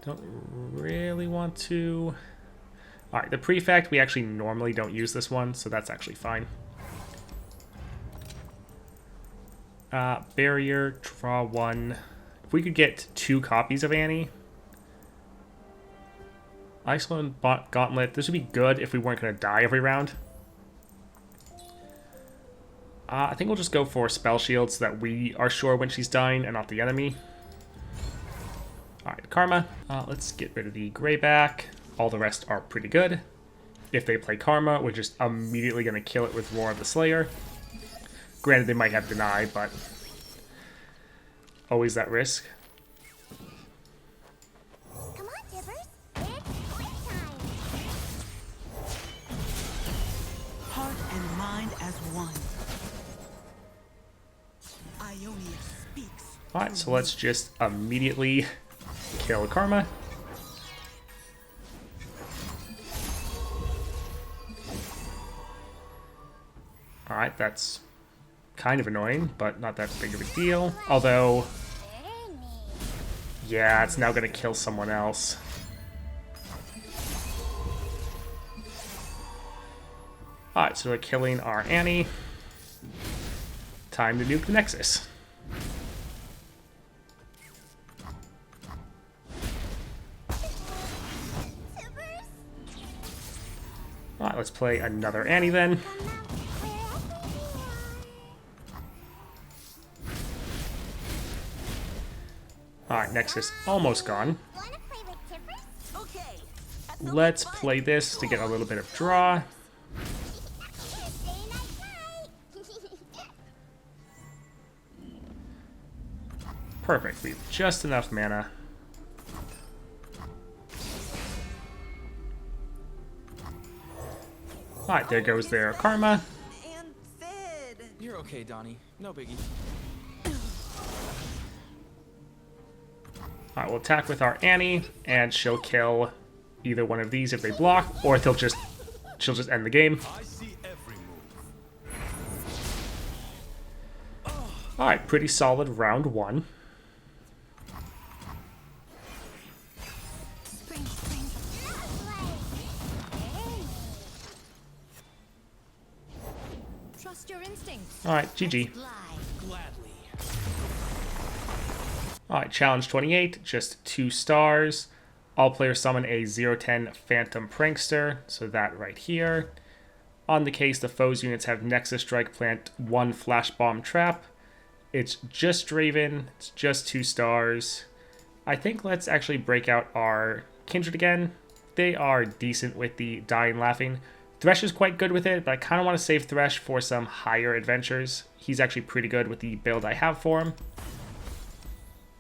Don't really want to... Alright, the Prefect, we actually normally don't use this one, so that's actually fine. Barrier, draw 1. If we could get 2 copies of Annie... Iceland Gauntlet. This would be good if we weren't going to die every round. I think we'll just go for Spell Shield so that we are sure when she's dying and not the enemy. Alright, Karma. Let's get rid of the Greyback. All the rest are pretty good. If they play Karma, we're just immediately going to kill it with Roar of the Slayer. Granted, they might have Deny, but always that risk.
Heart and mind as one. Ionia speaks.
Alright, so let's just immediately kill Karma. Alright, that's kind of annoying, but not that big of a deal. Although, yeah, it's now going to kill someone else. Alright, so they're killing our Annie. Time to nuke the Nexus. Alright, let's play another Annie then. Alright, Nexus almost gone. Let's play this to get a little bit of draw. Perfect, we have just enough mana. Alright, there goes their Karma.
And Fid.
You're okay, Donnie. No biggie.
Alright, we'll attack with our Annie, and she'll kill either one of these if they block, or she'll just end the game.
I see every move.
Alright, pretty solid round one.
Trust your instincts.
Alright, GG.
Gladly.
Alright, challenge 28, just 2 stars. All players summon a 0/10 Phantom Prankster, so that right here. On the case, the foe's units have Nexus Strike, plant 1 Flash Bomb Trap. It's just Draven, it's just 2 stars. I think let's actually break out our Kindred again. They are decent with the Dying Laughing. Thresh is quite good with it, but I kind of want to save Thresh for some higher adventures. He's actually pretty good with the build I have for him.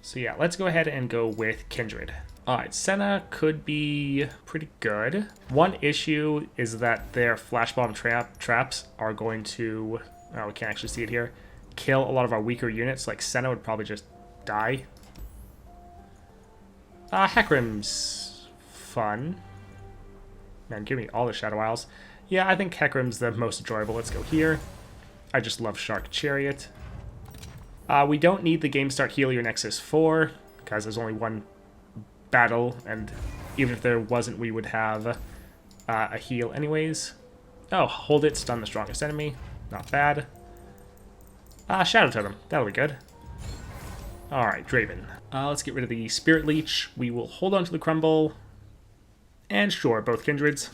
So yeah, let's go ahead and go with Kindred. Alright, Senna could be pretty good. One issue is that their Flash Bomb traps are going to, oh, we can't actually see it here, kill a lot of our weaker units. Like Senna would probably just die. Hecarim's fun. Man, give me all the Shadow Isles. Yeah, I think Hecarim's the most enjoyable. Let's go here. I just love Shark Chariot. We don't need the Game Start Heal your Nexus 4, because there's only one battle, and even if there wasn't, we would have a heal anyways. Oh, hold it, stun the strongest enemy. Not bad. Shadow Totem. That'll be good. Alright, Draven. Let's get rid of the Spirit Leech. We will hold on to the Crumble. And sure, both Kindreds.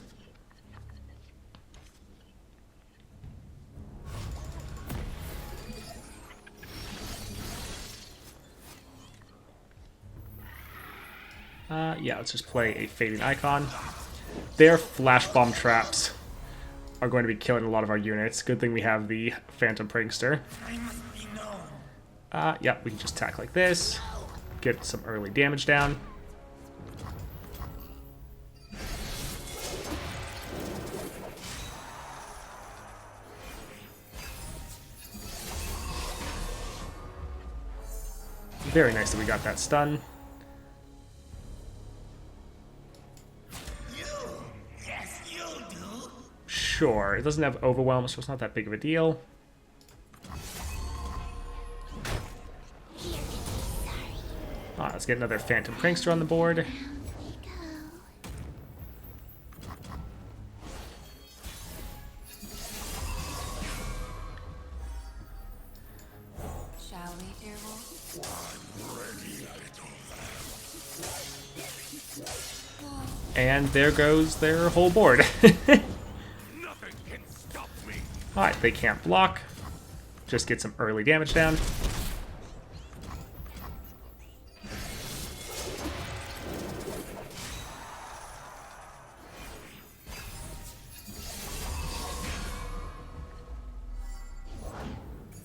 Yeah, let's just play a Fading Icon. Their Flash Bomb traps are going to be killing a lot of our units. Good thing we have the Phantom Prankster. Yeah, we can just attack like this. Get some early damage down. Very nice that we got that stun. Sure, it doesn't have Overwhelm, so it's not that big of a deal. Alright, let's get another Phantom Prankster on the board.
Shall we, dear wolf?
And there goes their whole board. Alright, they can't block. Just get some early damage down.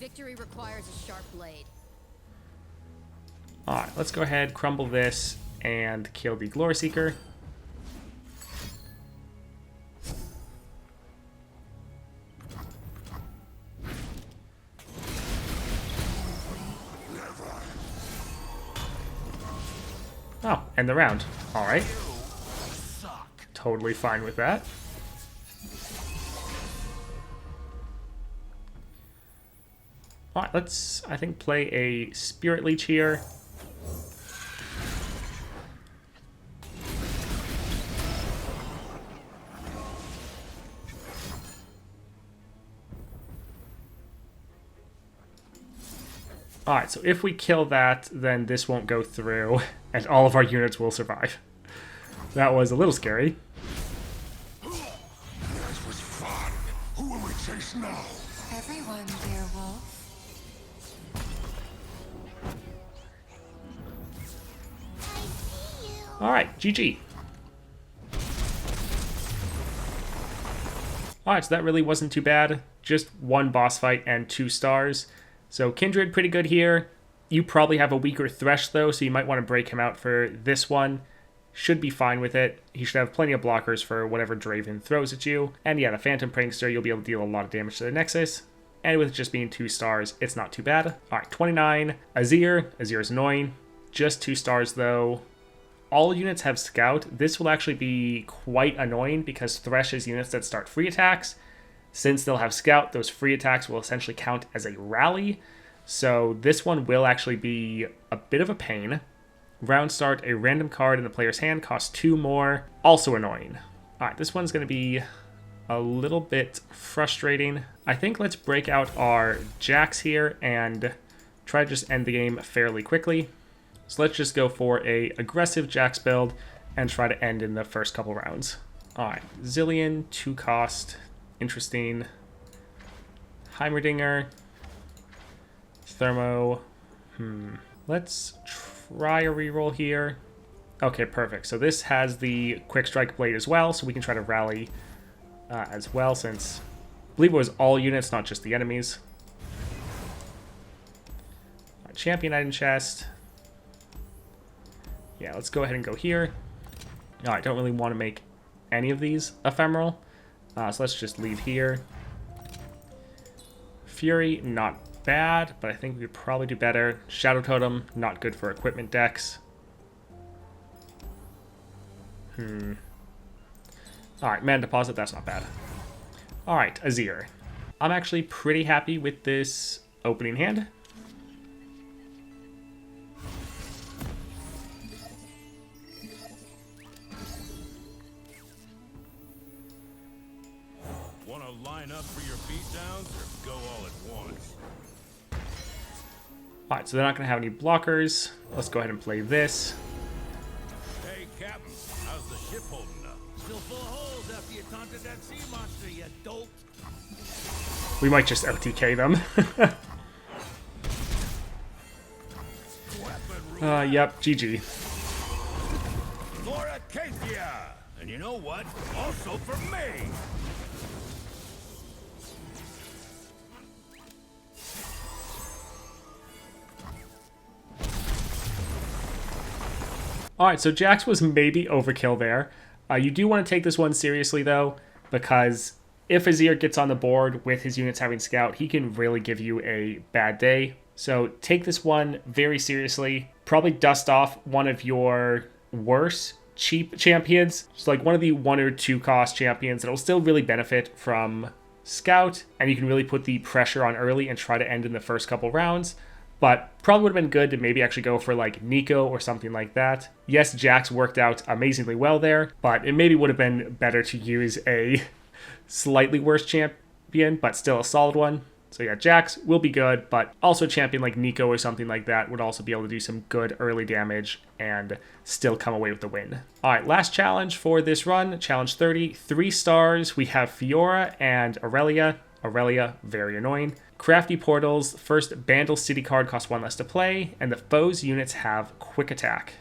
Victory requires a sharp blade.
Alright, let's go ahead, crumble this, and kill the Glory Seeker. Oh, end the round. Alright. Totally fine with that. Alright, let's, I think, play a Spirit Leech here. Alright, so if we kill that, then this won't go through, and all of our units will survive. That was a little scary.
Face now.
Everyone, dear wolf.
All right, GG. All right, so that really wasn't too bad. Just one boss fight and 2 stars. So Kindred, pretty good here. You probably have a weaker Thresh, though, so you might want to break him out for this one. Should be fine with it. He should have plenty of blockers for whatever Draven throws at you. And yeah, the Phantom Prankster, you'll be able to deal a lot of damage to the Nexus. And with it just being 2 stars, it's not too bad. All right, 29. Azir. Azir is annoying. Just 2 stars, though. All units have Scout. This will actually be quite annoying because Thresh is units that start free attacks. Since they'll have Scout, those free attacks will essentially count as a rally. So this one will actually be a bit of a pain. Round start, a random card in the player's hand costs 2 more. Also annoying. All right, this one's going to be a little bit frustrating. I think let's break out our Jax here and try to just end the game fairly quickly. So let's just go for a aggressive Jax build and try to end in the first couple rounds. All right, Zillion, 2 cost, interesting. Heimerdinger, Thermo. Let's try a reroll here. Okay, perfect. So this has the Quick Strike Blade as well, so we can try to rally as well, since I believe it was all units, not just the enemies. Champion item chest. Yeah, let's go ahead and go here. No, I don't really want to make any of these ephemeral, so let's just leave here. Fury, not bad, but I think we could probably do better. Shadow Totem, not good for equipment decks. Alright, Mana Deposit, that's not bad. Alright, Azir. I'm actually pretty happy with this opening hand.
Want to line up for your beatdowns or go all at once?
Alright, so they're not going to have any blockers. Let's go ahead and play this.
Hey, Captain, how's the ship holding up? Still full of holes after you taunted that sea monster, you dope.
We might just OTK them. Yep, GG.
For Acacia! And you know what? Also for me!
Alright, so Jax was maybe overkill there. You do want to take this one seriously, though, because if Azir gets on the board with his units having Scout, he can really give you a bad day. So take this one very seriously. Probably dust off one of your worse cheap champions. Just like one of the 1 or 2 cost champions that will still really benefit from Scout, and you can really put the pressure on early and try to end in the first couple rounds. But probably would have been good to maybe actually go for like Nico or something like that. Yes, Jax worked out amazingly well there, but it maybe would have been better to use a slightly worse champion, but still a solid one. So yeah, Jax will be good, but also a champion like Nico or something like that would also be able to do some good early damage and still come away with the win. All right, last challenge for this run, challenge 30, 3 stars. We have Fiora and Aurelia. Aurelia, very annoying. Crafty Portals, first Bandle City card costs 1 less to play, and the foe's units have quick attack.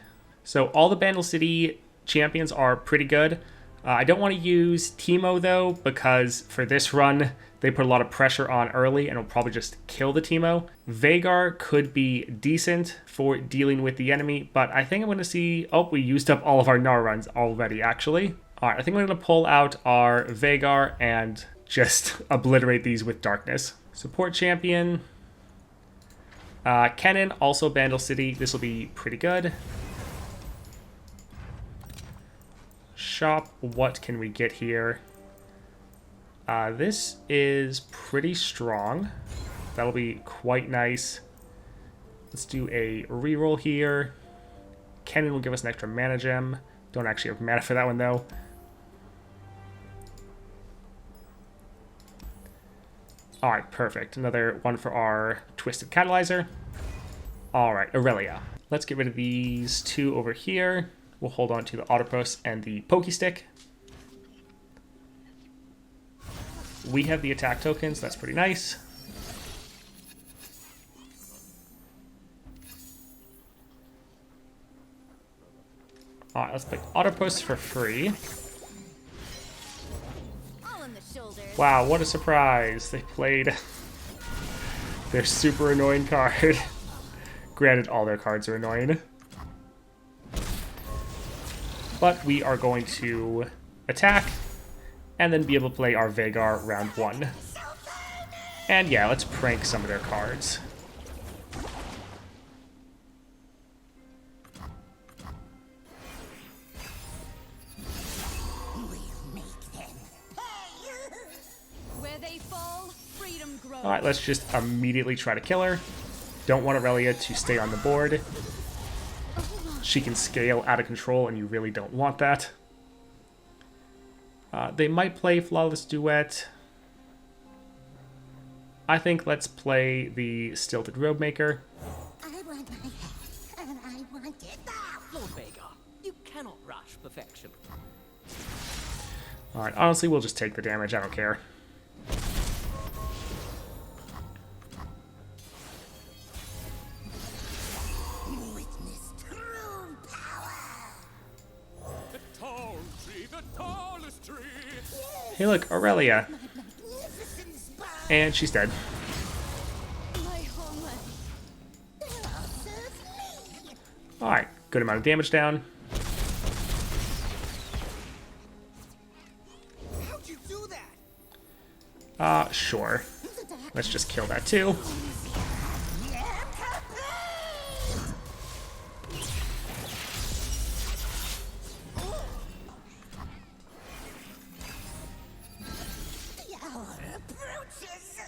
So all the Bandle City champions are pretty good. I don't want to use Teemo though, because for this run, they put a lot of pressure on early and will probably just kill the Teemo. Veigar could be decent for dealing with the enemy, but I think I'm going to see... Oh, we used up all of our Gnar runs already, actually. All right, I think I'm going to pull out our Veigar and just obliterate these with Darkness. Support champion. Kennen, also Bandle City. This will be pretty good. Shop, what can we get here? This is pretty strong. That'll be quite nice. Let's do a reroll here. Kennen will give us an extra mana gem. Don't actually have mana for that one though. Alright, perfect. Another one for our Twisted Catalyzer. Alright, Aurelia. Let's get rid of these 2 over here. We'll hold on to the Autopros and the Pokestick. We have the attack tokens. That's pretty nice. Alright, let's play Autopost for free.
All in the shoulders.
Wow, what a surprise. They played their super annoying card. Granted, all their cards are annoying. But we are going to attack and then be able to play our Vhagar round 1. And yeah, let's prank some of their cards.
Where they fall, freedom grows.
Alright, let's just immediately try to kill her. Don't want Aurelia to stay on the board. She can scale out of control, and you really don't want that. They might play Flawless Duet. I think let's play the Stilted Robemaker.
I want my hat, and I want it now.
Lord Vhagar, you cannot rush perfection.
Alright, honestly, we'll just take the damage. I don't care.
Witness true power.
The tall tree, the tallest tree.
Hey, look, Aurelia.
Magnificent spine.
And she's dead.
My homeland.
Serve me.
Alright, good amount of damage down.
How'd you do that?
Sure. Let's just kill that too.
The hour approaches.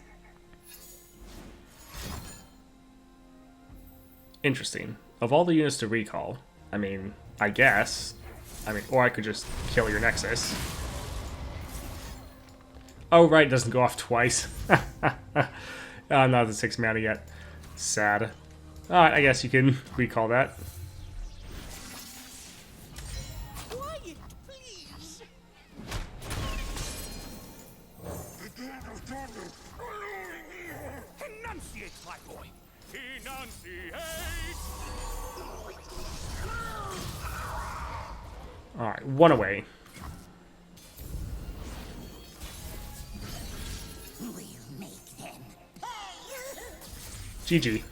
Interesting. Of all the units to recall, I mean, I guess. Or I could just kill your Nexus. Oh, right, it doesn't go off twice. I'm not at the 6 mana yet. Sad. Alright, I guess you can recall that.
Quiet, please.
Enunciate, my boy. Enunciate.
Alright, 1 away.
We'll make them pay.
GG.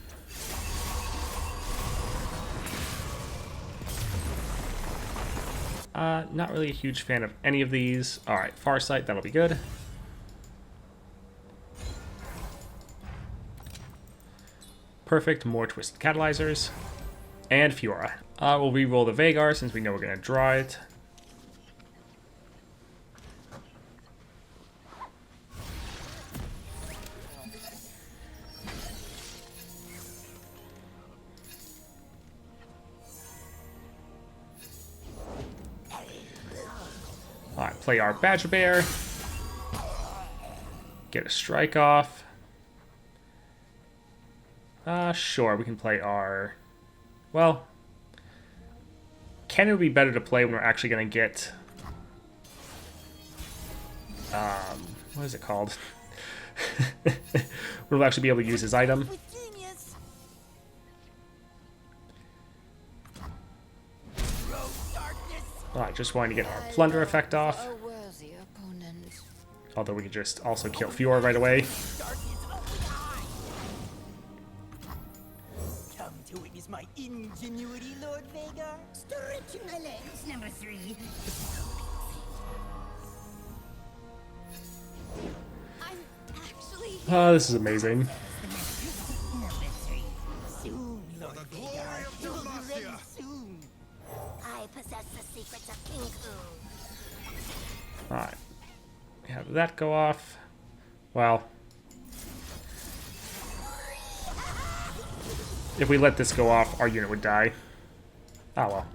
Not really a huge fan of any of these. Alright, Farsight, that'll be good. Perfect, more Twisted Catalyzers. And Fiora. We'll re-roll the Vhagar since we know we're going to draw it. Alright, play our Badger Bear. Get a strike off. Sure, we can play our... Well, Cannon would be better to play when we're actually going to get... what is it called? We'll actually be able to use his item.
Genius.
Alright, just wanting to get our Plunder effect off.
A worthy opponent.
Although we could just also kill Fiora right away.
Come to witness my ingenuity, Lord Vhagar.
Stretching my legs, number 3.
I'm actually.
This is amazing.
Number 3.
Soon, Lord
The glory
Vhagar.
of
You'll be
Demacia.
ready soon.
I possess the secrets of King Ku.
Alright. Have that go off. Well. If we let this go off, our unit would die. Oh well.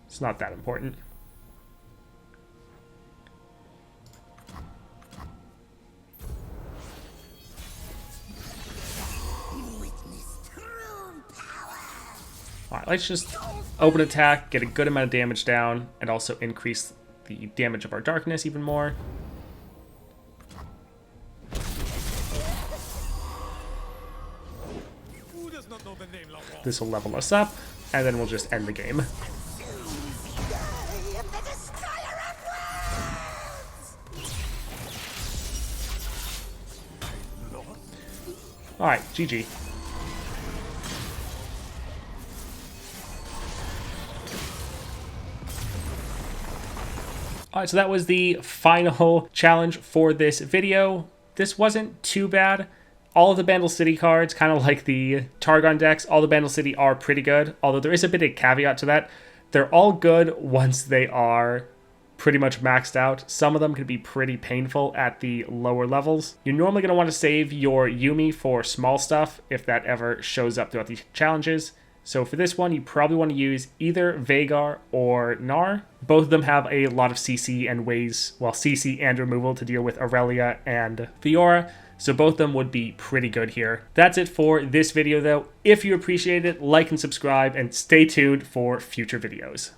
It's not that important.
Witness true power.
Alright, let's just open attack, get a good amount of damage down, and also increase the damage of our darkness even more. This will level us up, and then we'll just end the game. Alright, GG. Alright, so that was the final challenge for this video. This wasn't too bad. All of the Bandle City cards, kind of like the Targon decks, all the Bandle City are pretty good, although there is a bit of caveat to that. They're all good once they are pretty much maxed out. Some of them can be pretty painful at the lower levels. You're normally going to want to save your Yuumi for small stuff if that ever shows up throughout the challenges. So for this one, you probably want to use either Vhagar or Gnar. Both of them have a lot of CC and ways, well, CC and removal to deal with Aurelia and Fiora. So both of them would be pretty good here. That's it for this video though. If you appreciate it, like and subscribe, and stay tuned for future videos.